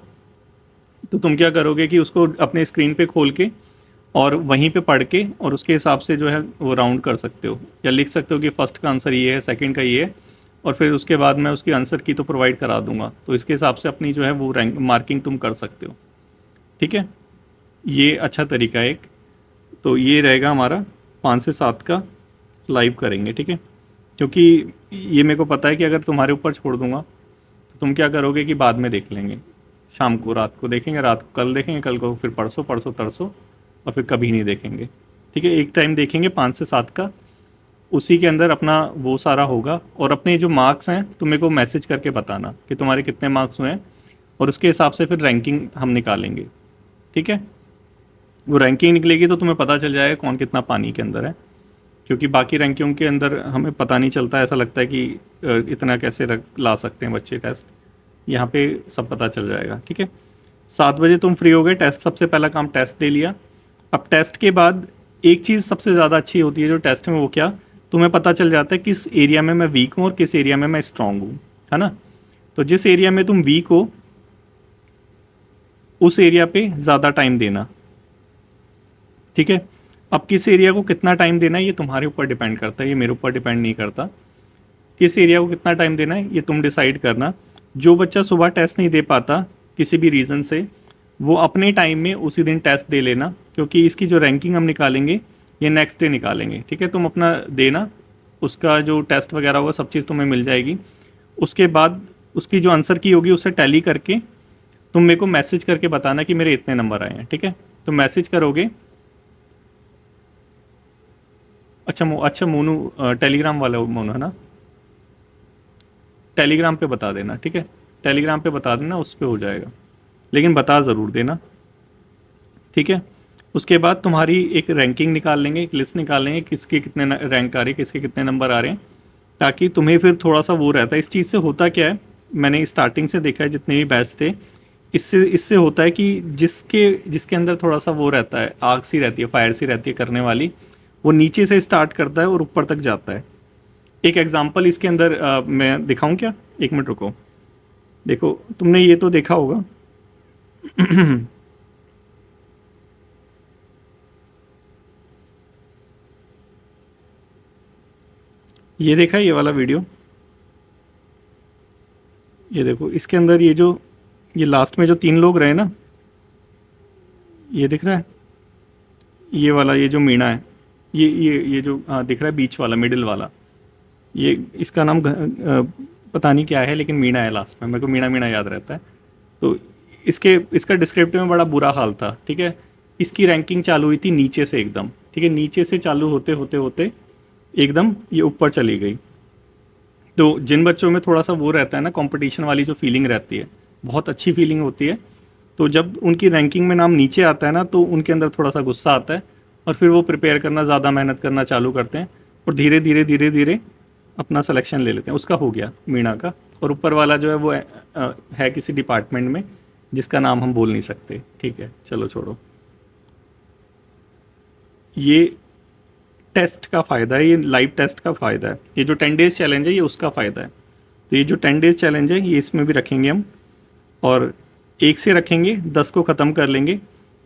Speaker 1: तो तुम क्या करोगे कि उसको अपने स्क्रीन पे खोल के और वहीं पे पढ़ के, और उसके हिसाब से जो है वो राउंड कर सकते हो, या लिख सकते हो कि फर्स्ट का आंसर ये है, सेकंड का ये है, और फिर उसके बाद मैं उसकी आंसर की तो प्रोवाइड करा दूंगा, तो इसके हिसाब से अपनी जो है वो रैंक मार्किंग तुम कर सकते हो। ठीक है, ये अच्छा तरीका है एक। तो ये रहेगा हमारा 5 से 7 का लाइव करेंगे। ठीक है, क्योंकि ये मेरे को पता है कि अगर तुम्हारे ऊपर छोड़ दूंगा तो तुम क्या करोगे कि बाद में देख लेंगे, शाम को, रात को देखेंगे, रात को कल देखेंगे, कल को फिर परसों, परसों तरसों, और फिर कभी नहीं देखेंगे। ठीक है, एक टाइम देखेंगे 5 से 7 का, उसी के अंदर अपना वो सारा होगा, और अपने जो मार्क्स हैं तुम मेरे को मैसेज करके बताना कि तुम्हारे कितने मार्क्स हुए हैं, और उसके हिसाब से फिर रैंकिंग हम निकालेंगे। ठीक है, वो रैंकिंग निकलेगी तो तुम्हें पता चल जाएगा कौन कितना पानी के अंदर है, क्योंकि बाकी रैंकिंग के अंदर हमें पता नहीं चलता, ऐसा लगता है कि इतना कैसे ला सकते हैं बच्चे टेस्ट, यहाँ पे सब पता चल जाएगा। ठीक है, 7 बजे तुम फ्री हो गए, टेस्ट, सबसे पहला काम टेस्ट दे लिया। अब टेस्ट के बाद एक चीज़ सबसे ज़्यादा अच्छी होती है जो टेस्ट में, वो क्या, तुम्हें पता चल जाता है किस एरिया में मैं वीक हूँ और किस एरिया में मैं स्ट्रांग हूँ, है ना। तो जिस एरिया में तुम वीक हो उस एरिया पे ज़्यादा टाइम देना। ठीक है, अब किस एरिया को कितना टाइम देना है ये तुम्हारे ऊपर डिपेंड करता है, ये मेरे ऊपर डिपेंड नहीं करता। किस एरिया को कितना टाइम देना है ये तुम डिसाइड करना। जो बच्चा सुबह टेस्ट नहीं दे पाता किसी भी रीज़न से, वो अपने टाइम में उसी दिन टेस्ट दे लेना, क्योंकि इसकी जो रैंकिंग हम निकालेंगे ये नेक्स्ट डे निकालेंगे। ठीक है, तुम अपना देना, उसका जो टेस्ट वगैरह होगा सब चीज़ तुम्हें मिल जाएगी। उसके बाद उसकी जो आंसर की होगी उससे टैली करके तुम मेरे को मैसेज करके बताना कि मेरे इतने नंबर आए हैं, ठीक है। तो मैसेज करोगे। अच्छा मोनू, टेलीग्राम वाला मोनू है ना, टेलीग्राम पे बता देना, ठीक है। टेलीग्राम पे बता देना, उस पे हो जाएगा, लेकिन बता ज़रूर देना, ठीक है। उसके बाद तुम्हारी एक रैंकिंग निकाल लेंगे, एक लिस्ट निकाल लेंगे किसके कितने रैंक आ रहे हैं, किसके कितने नंबर आ रहे हैं, ताकि तुम्हें फिर थोड़ा सा वो रहता है। इस चीज़ से होता क्या है, मैंने स्टार्टिंग से देखा है जितने भी बैच थे, इससे इससे होता है कि जिसके जिसके अंदर थोड़ा सा वो रहता है, आग सी रहती है, फायर सी रहती है करने वाली, वो नीचे से स्टार्ट करता है और ऊपर तक जाता है। एक एग्जांपल इसके अंदर मैं दिखाऊं क्या? एक मिनट रुको। देखो, तुमने ये तो देखा होगा। ये देखा है ये वाला वीडियो? ये देखो, इसके अंदर ये लास्ट में जो 3 लोग रहे ना, ये दिख रहा है, ये वाला, ये जो मीणा है, ये जो दिख रहा है बीच वाला, मिडिल वाला, ये इसका नाम पता नहीं क्या है, लेकिन मीणा है लास्ट में, मेरे को मीणा मीणा याद रहता है। तो इसका डिस्क्रिप्टिव में बड़ा बुरा हाल था, ठीक है। इसकी रैंकिंग चालू हुई थी नीचे से एकदम, ठीक है, नीचे से चालू होते होते होते एकदम ये ऊपर चली गई। तो जिन बच्चों में थोड़ा सा वो रहता है ना, कंपटीशन वाली जो फीलिंग रहती है, बहुत अच्छी फीलिंग होती है, तो जब उनकी रैंकिंग में नाम नीचे आता है ना, तो उनके अंदर थोड़ा सा गुस्सा आता है, और फिर वो प्रिपेयर करना, ज़्यादा मेहनत करना चालू करते हैं, और धीरे धीरे धीरे धीरे अपना सिलेक्शन ले लेते हैं। उसका हो गया मीणा का। और ऊपर वाला जो है वो है किसी डिपार्टमेंट में, जिसका नाम हम बोल नहीं सकते, ठीक है, चलो छोड़ो। ये टेस्ट का फ़ायदा है, ये लाइव टेस्ट का फ़ायदा है। ये जो 10 डेज़ चैलेंज है, ये उसका फ़ायदा है। तो ये जो 10 डेज़ चैलेंज है, ये इसमें भी रखेंगे हम, और 1 से रखेंगे, 10 को ख़त्म कर लेंगे,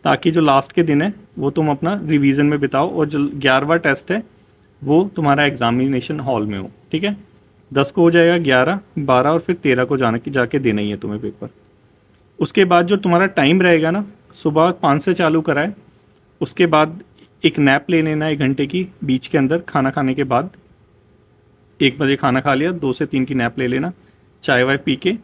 Speaker 1: ताकि जो लास्ट के दिन है वो तुम अपना रिवीजन में बिताओ, और जो 11वां टेस्ट है वो तुम्हारा एग्जामिनेशन हॉल में हो, ठीक है। 10 को हो जाएगा, 11, 12 और फिर 13 को जाके देना ही है तुम्हें पेपर। उसके बाद जो तुम्हारा टाइम रहेगा ना, सुबह 5 से चालू कराए, उसके बाद एक नैप ले लेना 1 घंटे की बीच के अंदर, खाना खाने के बाद। 1 बजे खाना खा लिया, 2 से 3 की नैप ले लेना, चाय वाय पी के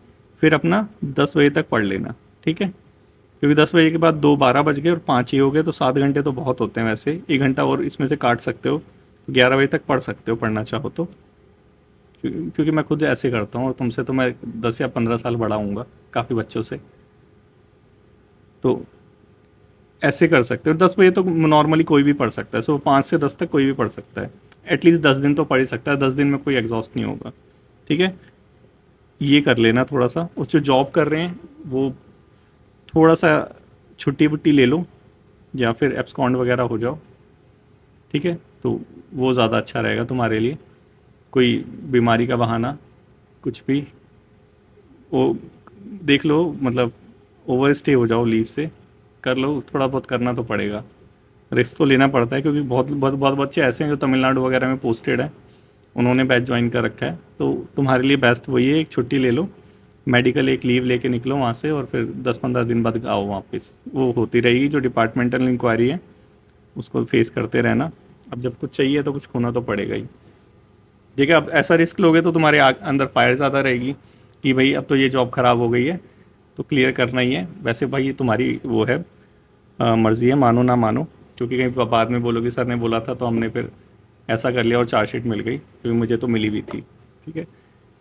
Speaker 1: फिर अपना 10 बजे तक पढ़ लेना, ठीक है। क्योंकि 10 बजे के बाद 2, 12 बज गए और 5 ही हो गए, तो 7 घंटे तो बहुत होते हैं वैसे, 1 घंटा और इसमें से काट सकते हो, 11 बजे तक पढ़ सकते हो, पढ़ना चाहो तो। क्योंकि मैं खुद ऐसे करता हूँ, और तुमसे तो मैं 10 या 15 साल बड़ा हूँगा काफ़ी बच्चों से, तो ऐसे कर सकते हो। 10 बजे तो नॉर्मली कोई भी पढ़ सकता है, सो 5 से 10 तक कोई भी पढ़ सकता है, एटलीस्ट 10 दिन तो पढ़ ही सकता है, 10 दिन में कोई एग्जॉस्ट नहीं होगा, ठीक है। ये कर लेना थोड़ा सा। उस जो जॉब कर रहे हैं वो थोड़ा सा छुट्टी वुट्टी ले लो, या फिर एब्सकॉन्ड वगैरह हो जाओ, ठीक है, तो वो ज़्यादा अच्छा रहेगा तुम्हारे लिए। कोई बीमारी का बहाना, कुछ भी वो देख लो, मतलब ओवर स्टे हो जाओ, लीव से कर लो, थोड़ा बहुत करना तो पड़ेगा, रिस्क तो लेना पड़ता है, क्योंकि बहुत बहुत बहुत बच्चे ऐसे हैं जो तमिलनाडु वगैरह में पोस्टेड हैं, उन्होंने बैच ज्वाइन कर रखा है। तो तुम्हारे लिए बेस्ट वही है, एक छुट्टी ले लो, मेडिकल एक लीव लेके निकलो वहाँ से, और फिर 10-15 दिन बाद आओ वापस। वो होती रहेगी, जो डिपार्टमेंटल इंक्वायरी है उसको फेस करते रहना। अब जब कुछ चाहिए तो कुछ खोना तो पड़ेगा ही, ठीक है। अब ऐसा रिस्क लोगे तो तुम्हारे अंदर फायर ज़्यादा रहेगी कि भाई अब तो ये जॉब ख़राब हो गई है, तो क्लियर करना ही है। वैसे भाई ये तुम्हारी वो है, मर्ज़ी है, मानो ना मानो, क्योंकि कहीं बाद में बोलोगे सर ने बोला था तो हमने फिर ऐसा कर लिया और चार्जशीट मिल गई, क्योंकि मुझे तो मिली भी थी, ठीक है।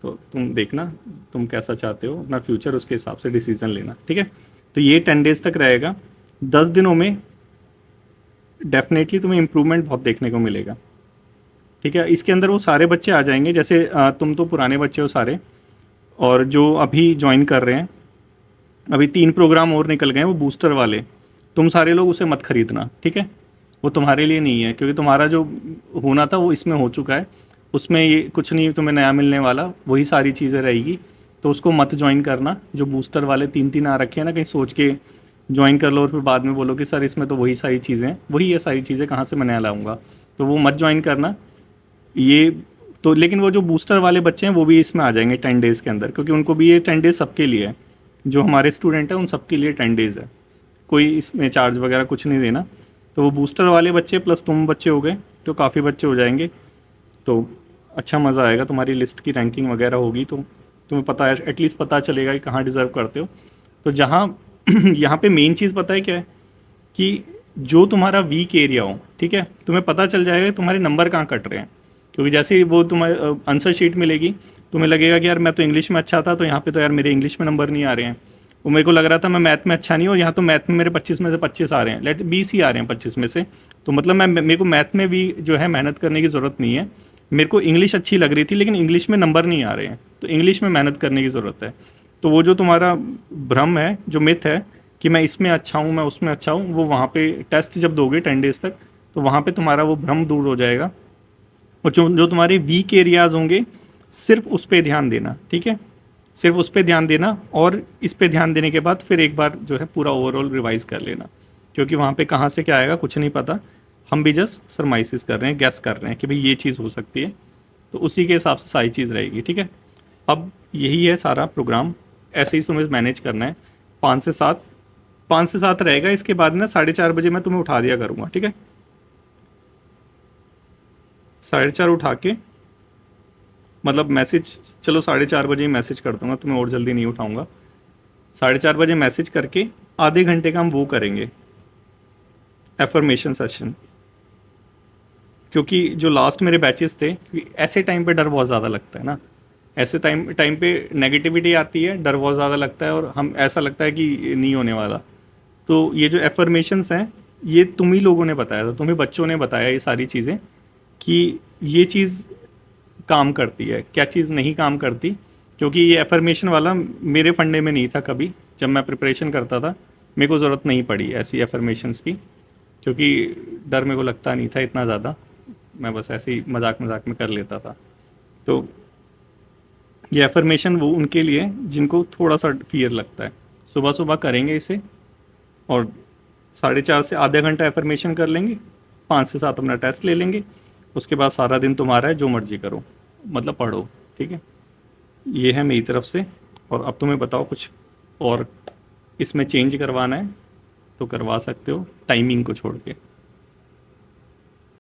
Speaker 1: तो तुम देखना तुम कैसा चाहते हो अपना फ्यूचर, उसके हिसाब से डिसीज़न लेना, ठीक है। तो ये 10 डेज़ तक रहेगा। 10 दिनों में डेफिनेटली तुम्हें इम्प्रूवमेंट बहुत देखने को मिलेगा, ठीक है। इसके अंदर वो सारे बच्चे आ जाएंगे, जैसे तुम तो पुराने बच्चे हो सारे, और जो अभी ज्वाइन कर रहे हैं, अभी 3 प्रोग्राम और निकल गए हैं वो बूस्टर वाले, तुम सारे लोग उसे मत खरीदना, ठीक है। वो तुम्हारे लिए नहीं है, क्योंकि तुम्हारा जो होना था वो इसमें हो चुका है, उसमें ये कुछ नहीं तुम्हें नया मिलने वाला, वही सारी चीज़ें रहेगी। तो उसको मत ज्वाइन करना। जो बूस्टर वाले 3-3 आ रखे हैं ना, कहीं सोच के ज्वाइन कर लो और फिर बाद में बोलो कि सर इसमें तो वही सारी चीज़ें हैं, वही ये सारी चीज़ें कहाँ से मैं नया लाऊंगा, तो वो मत ज्वाइन करना। ये तो, लेकिन वो जो बूस्टर वाले बच्चे हैं वो भी इसमें आ जाएंगे 10 डेज़ के अंदर, क्योंकि उनको भी ये 10 डेज़ सबके लिए है, जो हमारे स्टूडेंट हैं उन सबके लिए 10 डेज़ है, कोई इसमें चार्ज वगैरह कुछ नहीं देना। तो वो बूस्टर वाले बच्चे प्लस तुम बच्चे हो गए, तो काफ़ी बच्चे हो जाएंगे, तो अच्छा मज़ा आएगा, तुम्हारी लिस्ट की रैंकिंग वगैरह होगी तो तुम्हें पता है, एटलीस्ट पता चलेगा कि कहाँ डिज़र्व करते हो। तो जहाँ यहाँ पे मेन चीज़ पता है क्या है कि जो तुम्हारा वीक एरिया हो, ठीक है, तुम्हें पता चल जाएगा कि तुम्हारे नंबर कहाँ कट रहे हैं। क्योंकि जैसे ही वो तुम्हें आंसर शीट मिलेगी, तुम्हें लगेगा कि यार मैं तो इंग्लिश में अच्छा था, तो यहाँ पे तो यार मेरे इंग्लिश में नंबर नहीं आ रहे हैं। वो मेरे को लग रहा था मैं मैथ में अच्छा नहीं हूँ, और यहाँ तो मैथ में मेरे 25 में से 25 आ रहे हैं, लेट 20 ही आ रहे हैं 25 में से। तो मतलब मेरे को मैथ में भी जो है मेहनत करने की ज़रूरत नहीं है। मेरे को इंग्लिश अच्छी लग रही थी, लेकिन इंग्लिश में नंबर नहीं आ रहे हैं, तो इंग्लिश में मेहनत करने की ज़रूरत है। तो वो जो तुम्हारा भ्रम है, जो मिथ है कि मैं इसमें अच्छा हूँ, मैं उसमें अच्छा हूँ, वो वहाँ पे टेस्ट जब दोगे 10 डेज़ तक, तो वहाँ पे तुम्हारा वो भ्रम दूर हो जाएगा। और जो जो तुम्हारे वीक एरियाज़ होंगे, सिर्फ उस पर ध्यान देना, ठीक है, सिर्फ उस पर ध्यान देना। और इस पे ध्यान देने के बाद फिर एक बार जो है पूरा ओवरऑल रिवाइज कर लेना, क्योंकि वहाँ पे कहाँ से क्या आएगा कुछ नहीं पता। हम भी जस्ट सरमाइसिस कर रहे हैं, गैस कर रहे हैं कि भाई ये चीज़ हो सकती है, तो उसी के हिसाब से सारी चीज़ रहेगी, ठीक है। अब यही है सारा प्रोग्राम, ऐसे ही तुम्हें मैनेज करना है। 5 से 7, 5 से 7 रहेगा। इसके बाद ना 4:30 बजे मैं तुम्हें उठा दिया करूँगा, ठीक है। 4:30 उठा के, मतलब मैसेज, चलो 4:30 बजे ही मैसेज कर दूंगा, तुम्हें और जल्दी नहीं उठाऊंगा। 4:30 बजे मैसेज करके आधे घंटे का हम वो करेंगे, एफर्मेशन सेशन। क्योंकि जो लास्ट मेरे बैचेस थे, ऐसे टाइम पे डर बहुत ज़्यादा लगता है ना, ऐसे टाइम टाइम पे नेगेटिविटी आती है, डर बहुत ज़्यादा लगता है, और हम ऐसा लगता है कि नहीं होने वाला। तो ये जो एफर्मेशंस हैं, ये तुम ही लोगों ने बताया था, तुम्हें बच्चों ने बताया ये सारी चीज़ें, कि ये चीज़ काम करती है, क्या चीज़ नहीं काम करती। क्योंकि ये एफर्मेशन वाला मेरे फंडे में नहीं था कभी, जब मैं प्रिपरेशन करता था मेरे को ज़रूरत नहीं पड़ी ऐसी एफर्मेशंस की, क्योंकि डर मेरे को लगता नहीं था इतना ज़्यादा, मैं बस ऐसे ही मजाक मजाक में कर लेता था। तो ये एफर्मेशन वो उनके लिए जिनको थोड़ा सा फियर लगता है, सुबह सुबह करेंगे इसे। और 4:30 से आधा घंटा एफर्मेशन कर लेंगे, 5 से 7 अपना टेस्ट ले लेंगे। उसके बाद सारा दिन तुम्हारा है, जो मर्जी करो, मतलब पढ़ो, ठीक है। ये है मेरी तरफ से। और अब तुम्हें बताओ कुछ और इसमें चेंज करवाना है तो करवा सकते हो, टाइमिंग को छोड़ के।